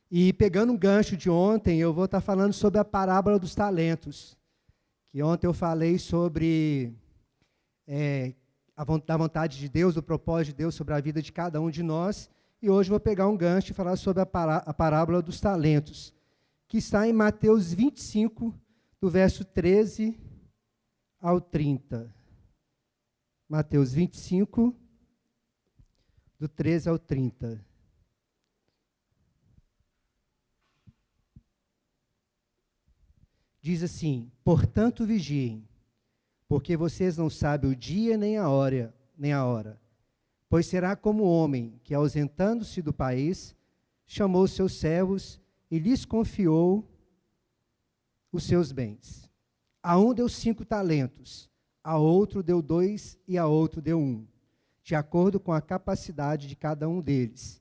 E pegando um gancho de ontem, eu vou estar falando sobre a parábola dos talentos. Que ontem eu falei sobre da vontade de Deus, do propósito de Deus sobre a vida de cada um de nós. E hoje eu vou pegar um gancho e falar sobre a parábola dos talentos, que está em Mateus 25, do verso 13 ao 30. Mateus 25, do 13 ao 30. Diz assim: portanto vigiem, porque vocês não sabem o dia nem a hora. Pois será como o homem que, ausentando-se do país, chamou seus servos e lhes confiou os seus bens. A um deu 5 talentos, a outro deu 2 e a outro deu 1, de acordo com a capacidade de cada um deles.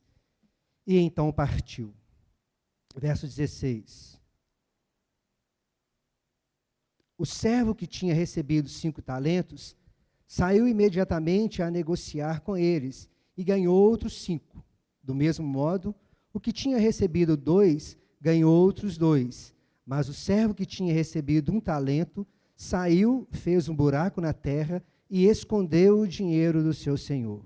E então partiu. Verso 16. O servo que tinha recebido 5 talentos saiu imediatamente a negociar com eles e ganhou outros 5. Do mesmo modo, o que tinha recebido 2 ganhou outros 2. Mas o servo que tinha recebido 1 talento saiu, fez um buraco na terra e escondeu o dinheiro do seu senhor.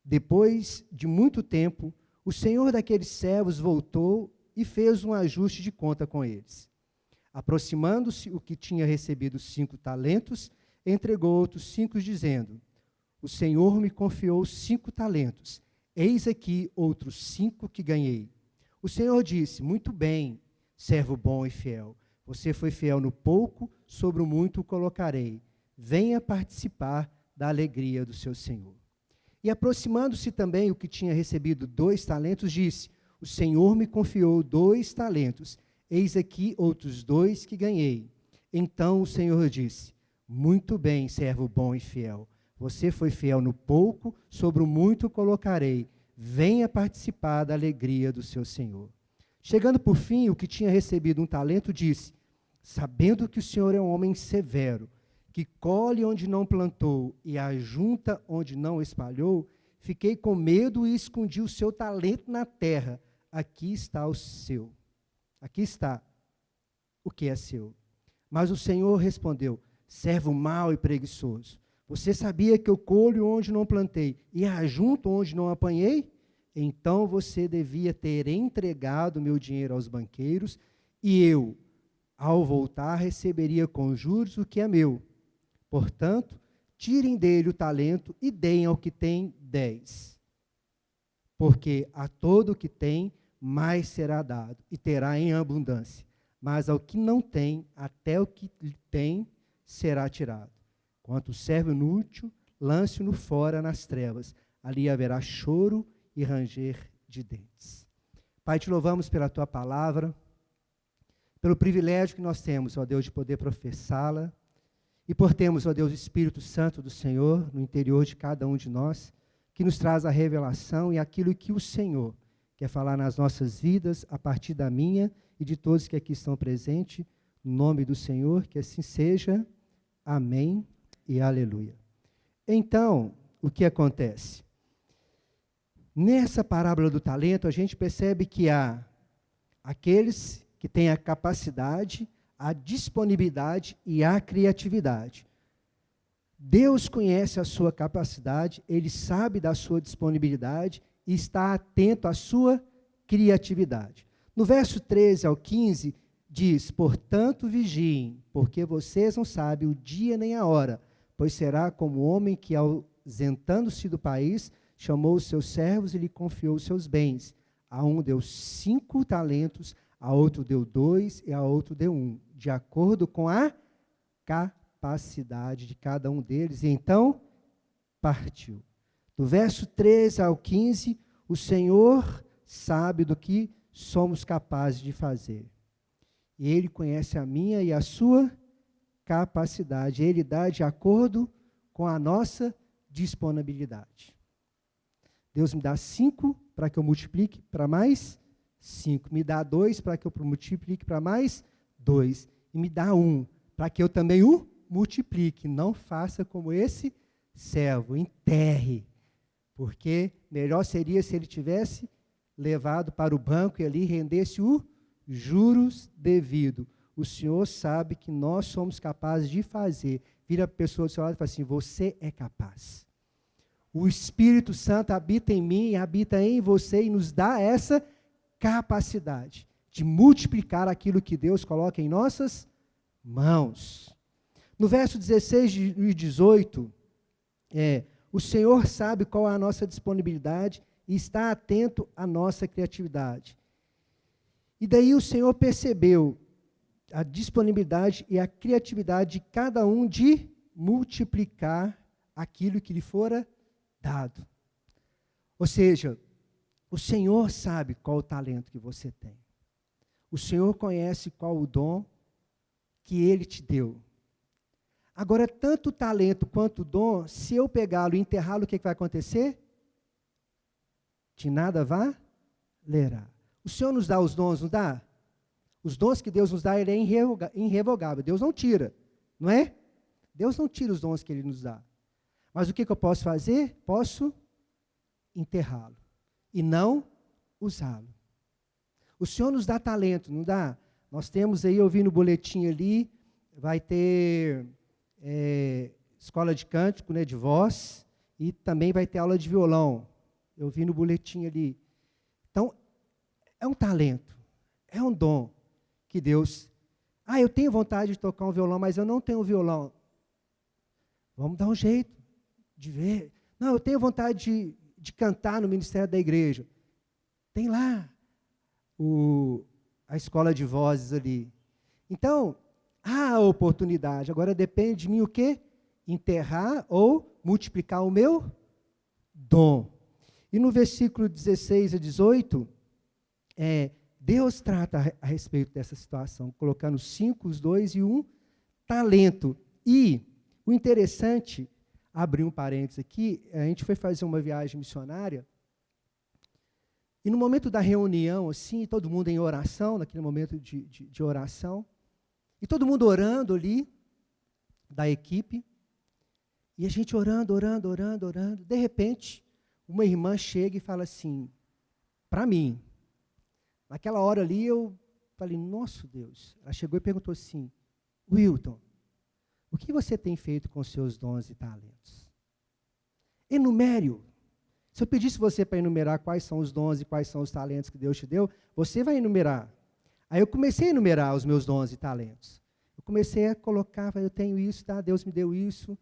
Depois de muito tempo, o senhor daqueles servos voltou e fez um ajuste de conta com eles. Aproximando-se o que tinha recebido 5 talentos, entregou outros 5, dizendo: o Senhor me confiou 5 talentos, eis aqui outros 5 que ganhei. O Senhor disse: muito bem, servo bom e fiel, você foi fiel no pouco, sobre o muito o colocarei. Venha participar da alegria do seu Senhor. E aproximando-se também o que tinha recebido 2 talentos, disse: o Senhor me confiou 2 talentos, eis aqui outros 2 que ganhei. Então o Senhor disse: muito bem, servo bom e fiel. Você foi fiel no pouco, sobre o muito colocarei. Venha participar da alegria do seu Senhor. Chegando por fim, o que tinha recebido 1 talento disse: sabendo que o Senhor é um homem severo, que colhe onde não plantou e ajunta onde não espalhou, fiquei com medo e escondi o seu talento na terra. Aqui está o seu. Aqui está o que é seu. Mas o Senhor respondeu: servo mau e preguiçoso, você sabia que eu colho onde não plantei e ajunto onde não apanhei? Então você devia ter entregado meu dinheiro aos banqueiros, e eu, ao voltar, receberia com juros o que é meu. Portanto, tirem dele o talento e deem ao que tem 10. Porque a todo o que tem, mais será dado, e terá em abundância. Mas ao que não tem, até o que tem será tirado. Quanto o servo inútil, lance-o fora nas trevas. Ali haverá choro e ranger de dentes. Pai, te louvamos pela tua palavra, pelo privilégio que nós temos, ó Deus, de poder professá-la, e por termos, ó Deus, o Espírito Santo do Senhor no interior de cada um de nós, que nos traz a revelação e aquilo que o Senhor quer falar nas nossas vidas, a partir da minha e de todos que aqui estão presentes, no nome do Senhor, que assim seja. Amém e aleluia. Então, o que acontece? Nessa parábola do talento, a gente percebe que há aqueles que têm a capacidade, a disponibilidade e a criatividade. Deus conhece a sua capacidade, Ele sabe da sua disponibilidade e está atento à sua criatividade. No verso 13 ao 15, diz: portanto vigiem, porque vocês não sabem o dia nem a hora, pois será como o homem que, ausentando-se do país, chamou os seus servos e lhe confiou os seus bens. A um deu 5 talentos, a outro deu 2 e a outro deu 1, de acordo com a capacidade de cada um deles. E então partiu. Do verso 13 ao 15, o Senhor sabe do que somos capazes de fazer. E Ele conhece a minha e a sua capacidade. Ele dá de acordo com a nossa disponibilidade. Deus me dá 5 para que eu multiplique para mais 5. Me dá 2 para que eu multiplique para mais 2. E me dá 1 para que eu também o multiplique. Não faça como esse servo, enterre. Porque melhor seria se ele tivesse levado para o banco e ali rendesse o juros devido. O Senhor sabe que nós somos capazes de fazer. Vira a pessoa do seu lado e fala assim, você é capaz. O Espírito Santo habita em mim, habita em você e nos dá essa capacidade de multiplicar aquilo que Deus coloca em nossas mãos. No verso 16 e 18, o Senhor sabe qual é a nossa disponibilidade e está atento à nossa criatividade. E daí o Senhor percebeu a disponibilidade e a criatividade de cada um de multiplicar aquilo que lhe fora dado. Ou seja, o Senhor sabe qual o talento que você tem. O Senhor conhece qual o dom que Ele te deu. Agora, tanto o talento quanto o dom, se eu pegá-lo e enterrá-lo, o que vai acontecer? De nada valerá. O Senhor nos dá os dons, não dá? Os dons que Deus nos dá, Ele é irrevogável. Deus não tira, não é? Deus não tira os dons que Ele nos dá. Mas o que eu posso fazer? Posso enterrá-lo e não usá-lo. O Senhor nos dá talento, não dá? Nós temos aí, eu vi no boletim ali, vai ter escola de cântico, né, de voz, e também vai ter aula de violão. Eu vi no boletim ali. Então, é um talento, é um dom que Deus... eu tenho vontade de tocar um violão, mas eu não tenho um violão. Vamos dar um jeito de ver. Não, eu tenho vontade de cantar no ministério da igreja. Tem lá a escola de vozes ali. Então, há a oportunidade. Agora depende de mim o quê? Enterrar ou multiplicar o meu dom. E no versículo 16 a 18, Deus trata a respeito dessa situação, colocando 5, os 2 e 1 talento. E o interessante, abrir um parênteses aqui, a gente foi fazer uma viagem missionária, e no momento da reunião, assim, todo mundo em oração, naquele momento de oração, e todo mundo orando ali, da equipe, e a gente orando, de repente, uma irmã chega e fala assim, para mim, naquela hora ali eu falei, nosso Deus, ela chegou e perguntou assim, Wilton, o que você tem feito com os seus dons e talentos? Enumere-o. Se eu pedisse você para enumerar quais são os dons e quais são os talentos que Deus te deu, você vai enumerar. Aí eu comecei a enumerar os meus dons e talentos. Eu comecei a colocar, eu tenho isso, tá? Deus me deu isso,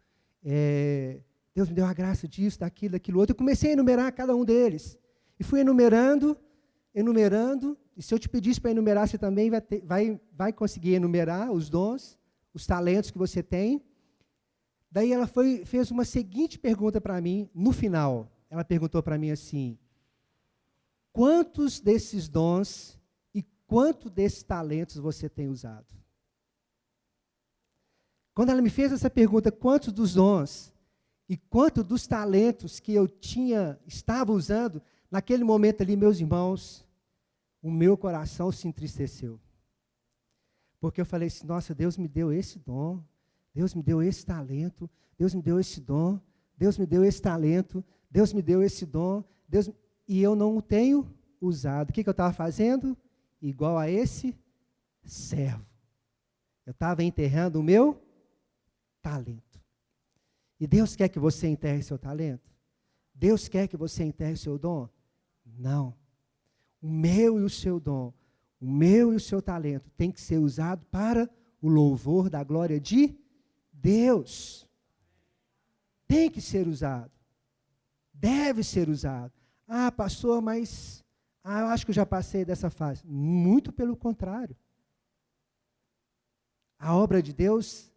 Deus me deu a graça disso, daquilo outro. Eu comecei a enumerar cada um deles. E fui enumerando, e se eu te pedisse para enumerar, você também vai conseguir enumerar os dons, os talentos que você tem. Daí ela fez uma seguinte pergunta para mim, no final. Ela perguntou para mim assim, quantos desses dons e quanto desses talentos você tem usado? Quando ela me fez essa pergunta, quantos dos dons e quanto dos talentos que eu estava usando, naquele momento ali, meus irmãos, o meu coração se entristeceu. Porque eu falei assim, nossa, Deus me deu esse dom, Deus me deu esse talento, Deus me deu esse dom, Deus me deu esse talento, Deus me deu esse dom, e eu não o tenho usado. O que eu estava fazendo? Igual a esse servo. Eu estava enterrando o meu talento. E Deus quer que você enterre seu talento? Deus quer que você enterre seu dom? Não. O meu e o seu dom, o meu e o seu talento tem que ser usado para o louvor da glória de Deus. Tem que ser usado. Deve ser usado. Pastor, mas eu acho que eu já passei dessa fase. Muito pelo contrário. A obra de Deus,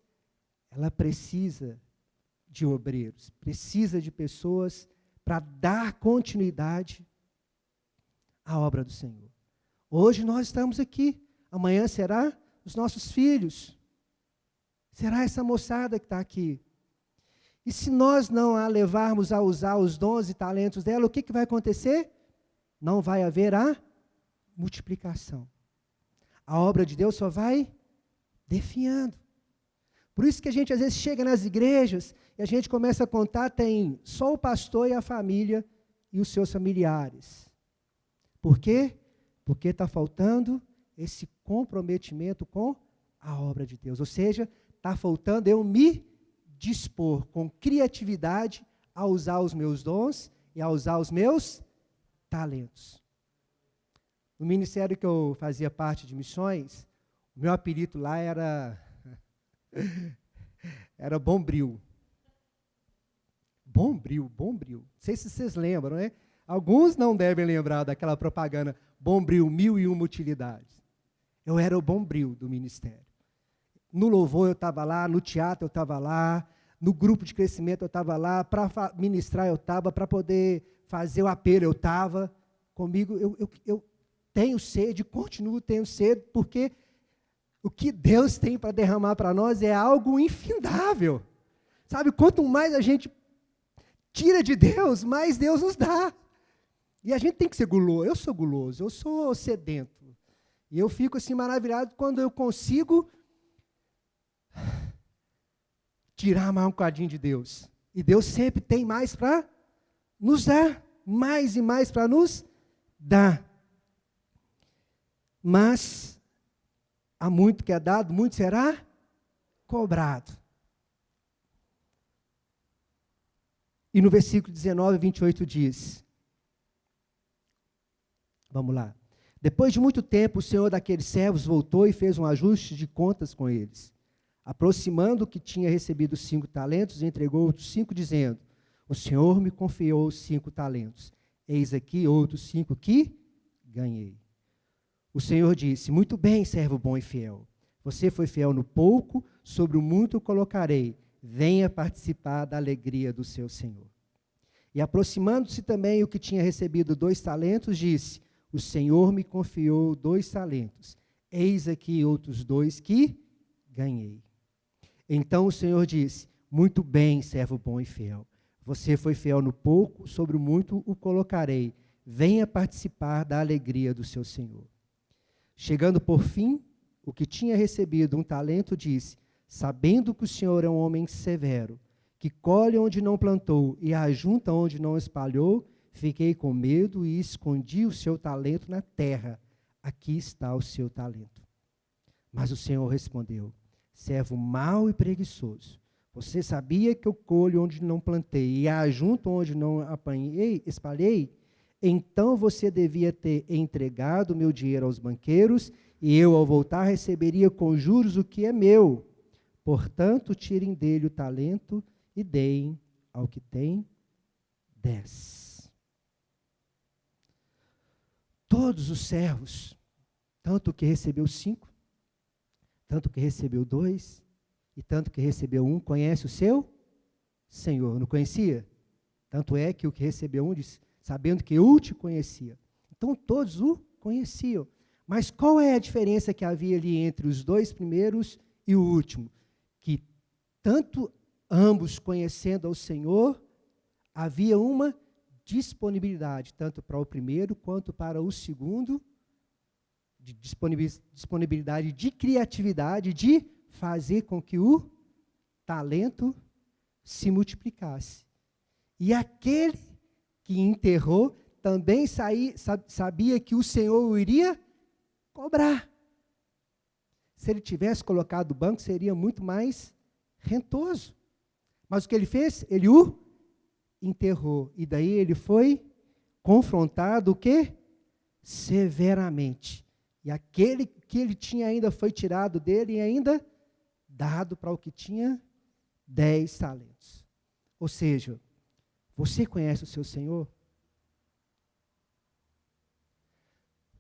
ela precisa de obreiros, precisa de pessoas para dar continuidade à obra do Senhor. Hoje nós estamos aqui, amanhã será os nossos filhos, será essa moçada que está aqui. E se nós não a levarmos a usar os dons e talentos dela, o que vai acontecer? Não vai haver a multiplicação. A obra de Deus só vai definhando. Por isso que a gente às vezes chega nas igrejas e a gente começa a contar, tem só o pastor e a família e os seus familiares. Por quê? Porque está faltando esse comprometimento com a obra de Deus. Ou seja, está faltando eu me dispor com criatividade a usar os meus dons e a usar os meus talentos. No ministério que eu fazia parte de missões, o meu apelido lá era Bombril. Bombril. Não sei se vocês lembram, né? Alguns não devem lembrar daquela propaganda Bombril, 1001 utilidades. Eu era o Bombril do ministério. No louvor eu estava lá, no teatro eu estava lá, no grupo de crescimento eu estava lá, para ministrar eu estava, para poder fazer o apelo eu estava. Comigo, eu tenho sede, continuo tendo sede, porque o que Deus tem para derramar para nós é algo infindável. Sabe, quanto mais a gente tira de Deus, mais Deus nos dá. E a gente tem que ser guloso. Eu sou guloso, eu sou sedento. E eu fico assim maravilhado quando eu consigo tirar mais um bocadinho de Deus. E Deus sempre tem mais para nos dar. Mais e mais para nos dar. Mas há muito que é dado, muito será cobrado. E no versículo 19 e 28 diz, vamos lá. Depois de muito tempo, o senhor daqueles servos voltou e fez um ajuste de contas com eles. Aproximando o que tinha recebido 5 talentos, entregou outros 5, dizendo, o senhor me confiou 5 talentos. Eis aqui outros 5 que ganhei. O Senhor disse, muito bem, servo bom e fiel. Você foi fiel no pouco, sobre o muito o colocarei. Venha participar da alegria do seu Senhor. E aproximando-se também o que tinha recebido 2 talentos, disse, o Senhor me confiou 2 talentos. Eis aqui outros 2 que ganhei. Então o Senhor disse, muito bem, servo bom e fiel. Você foi fiel no pouco, sobre o muito o colocarei. Venha participar da alegria do seu Senhor. Chegando por fim, o que tinha recebido 1 talento disse, sabendo que o Senhor é um homem severo, que colhe onde não plantou e ajunta onde não espalhou, fiquei com medo e escondi o seu talento na terra. Aqui está o seu talento. Mas o Senhor respondeu, servo mau e preguiçoso, você sabia que eu colho onde não plantei e ajunto onde não espalhei? Então você devia ter entregado o meu dinheiro aos banqueiros, e eu, ao voltar, receberia com juros o que é meu. Portanto, tirem dele o talento e deem ao que tem 10. Todos os servos, tanto que recebeu 5, tanto que recebeu 2, e tanto que recebeu 1, conhece o seu Senhor. Não conhecia? Tanto é que o que recebeu 1 disse, sabendo que eu te conhecia. Então, todos o conheciam. Mas qual é a diferença que havia ali entre os 2 primeiros e o último? Que tanto ambos conhecendo ao Senhor, havia uma disponibilidade, tanto para o primeiro quanto para o segundo, de disponibilidade de criatividade, de fazer com que o talento se multiplicasse. E aquele que enterrou também sabia que o Senhor o iria cobrar. Se ele tivesse colocado o banco, seria muito mais rentoso. Mas o que ele fez? Ele o enterrou. E daí ele foi confrontado o quê? Severamente. E aquele que ele tinha ainda foi tirado dele e ainda dado para o que tinha 10 talentos. Ou seja, você conhece o seu Senhor?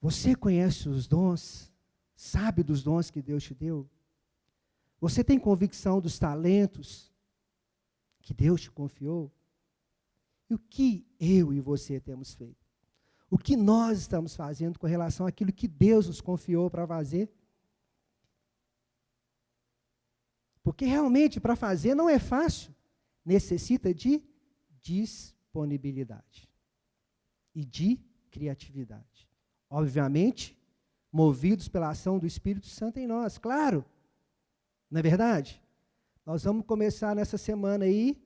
Você conhece os dons? Sabe dos dons que Deus te deu? Você tem convicção dos talentos que Deus te confiou? E o que eu e você temos feito? O que nós estamos fazendo com relação àquilo que Deus nos confiou para fazer? Porque realmente para fazer não é fácil. Necessita de disponibilidade e de criatividade. Obviamente, movidos pela ação do Espírito Santo em nós, claro. Não é verdade? Nós vamos começar nessa semana aí,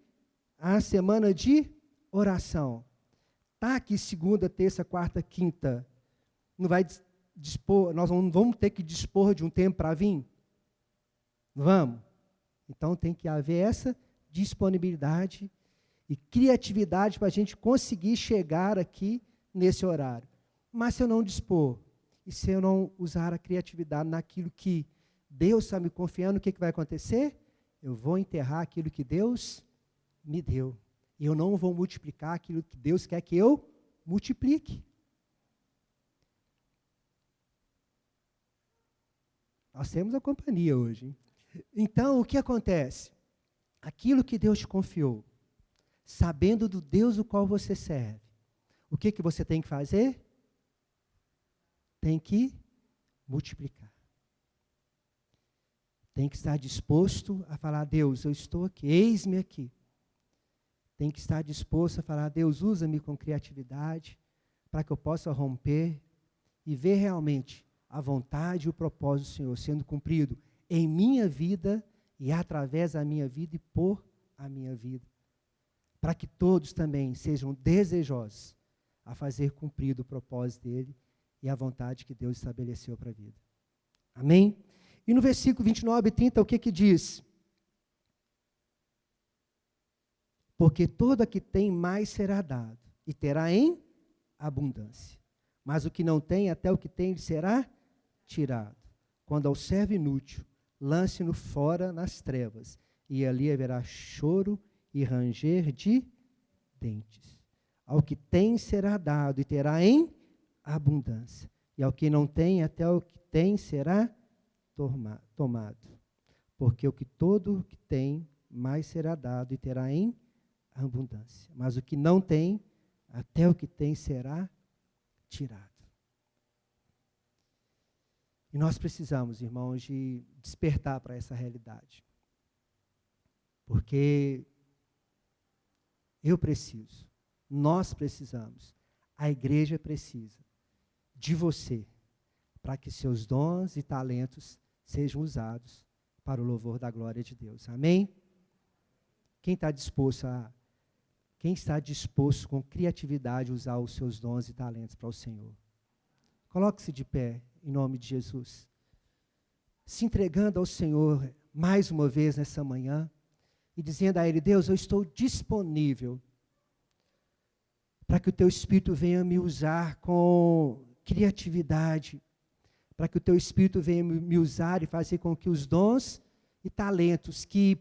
a semana de oração. Está aqui segunda, terça, quarta, quinta, não vai dispor, nós não vamos ter que dispor de um tempo para vir? Vamos. Então tem que haver essa disponibilidade e criatividade para a gente conseguir chegar aqui nesse horário. Mas se eu não dispor, e se eu não usar a criatividade naquilo que Deus está me confiando, o que vai acontecer? Eu vou enterrar aquilo que Deus me deu. E eu não vou multiplicar aquilo que Deus quer que eu multiplique. Nós temos a companhia hoje, hein? Então, o que acontece? Aquilo que Deus te confiou, sabendo do Deus o qual você serve, o que você tem que fazer? Tem que multiplicar. Tem que estar disposto a falar: Deus, eu estou aqui, eis-me aqui. Tem que estar disposto a falar: Deus, usa-me com criatividade, para que eu possa romper e ver realmente a vontade e o propósito do Senhor sendo cumprido em minha vida e através da minha vida e por a minha vida. Para que todos também sejam desejosos a fazer cumprido o propósito dele e a vontade que Deus estabeleceu para a vida. Amém? E no versículo 29 e 30, o que diz? Porque todo que tem mais será dado, e terá em abundância. Mas o que não tem, até o que tem, lhe será tirado. Quando ao servo inútil, lance-no fora nas trevas, e ali haverá choro e ranger de dentes. Ao que tem será dado, e terá em abundância. E ao que não tem, até o que tem será tomado. Porque o que todo que tem, mais será dado, e terá em abundância. Mas o que não tem, até o que tem será tirado. E nós precisamos, irmãos, de despertar para essa realidade. Porque eu preciso, nós precisamos, a igreja precisa de você, para que seus dons e talentos sejam usados para o louvor da glória de Deus. Amém? Quem está disposto com criatividade a usar os seus dons e talentos para o Senhor? Coloque-se de pé, em nome de Jesus. Se entregando ao Senhor mais uma vez nessa manhã e dizendo a Ele: Deus, eu estou disponível para que o Teu Espírito venha me usar com criatividade, para que o Teu Espírito venha me usar e fazer com que os dons e talentos que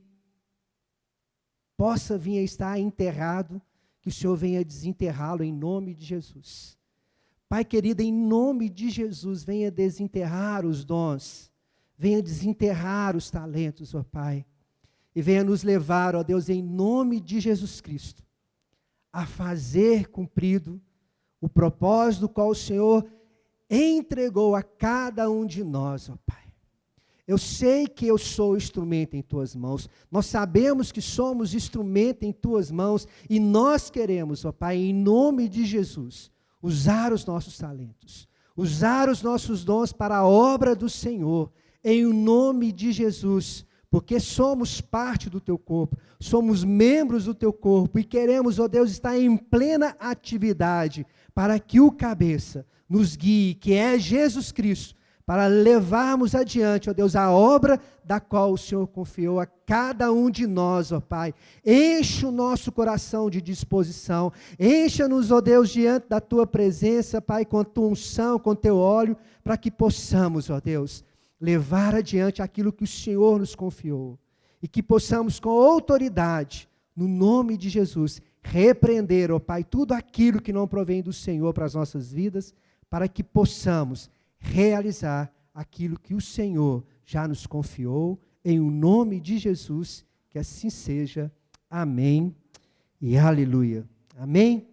possa vir a estar enterrado, que o Senhor venha desenterrá-lo em nome de Jesus. Pai querido, em nome de Jesus, venha desenterrar os dons, venha desenterrar os talentos, ó Pai, e venha nos levar, ó Deus, em nome de Jesus Cristo, a fazer cumprido o propósito do qual o Senhor entregou a cada um de nós, ó Pai. Eu sei que eu sou instrumento em Tuas mãos, nós sabemos que somos instrumento em Tuas mãos, e nós queremos, ó Pai, em nome de Jesus, usar os nossos talentos, usar os nossos dons para a obra do Senhor, em nome de Jesus, porque somos parte do Teu corpo, somos membros do Teu corpo, e queremos, ó Deus, estar em plena atividade, para que o cabeça nos guie, que é Jesus Cristo, para levarmos adiante, ó Deus, a obra da qual o Senhor confiou a cada um de nós, ó Pai. Enche o nosso coração de disposição, encha-nos, ó Deus, diante da Tua presença, Pai, com a Tua unção, com o Teu óleo, para que possamos, ó Deus, levar adiante aquilo que o Senhor nos confiou, e que possamos com autoridade, no nome de Jesus, repreender, ó Pai, tudo aquilo que não provém do Senhor para as nossas vidas, para que possamos realizar aquilo que o Senhor já nos confiou, em o nome de Jesus, que assim seja. Amém e aleluia. Amém?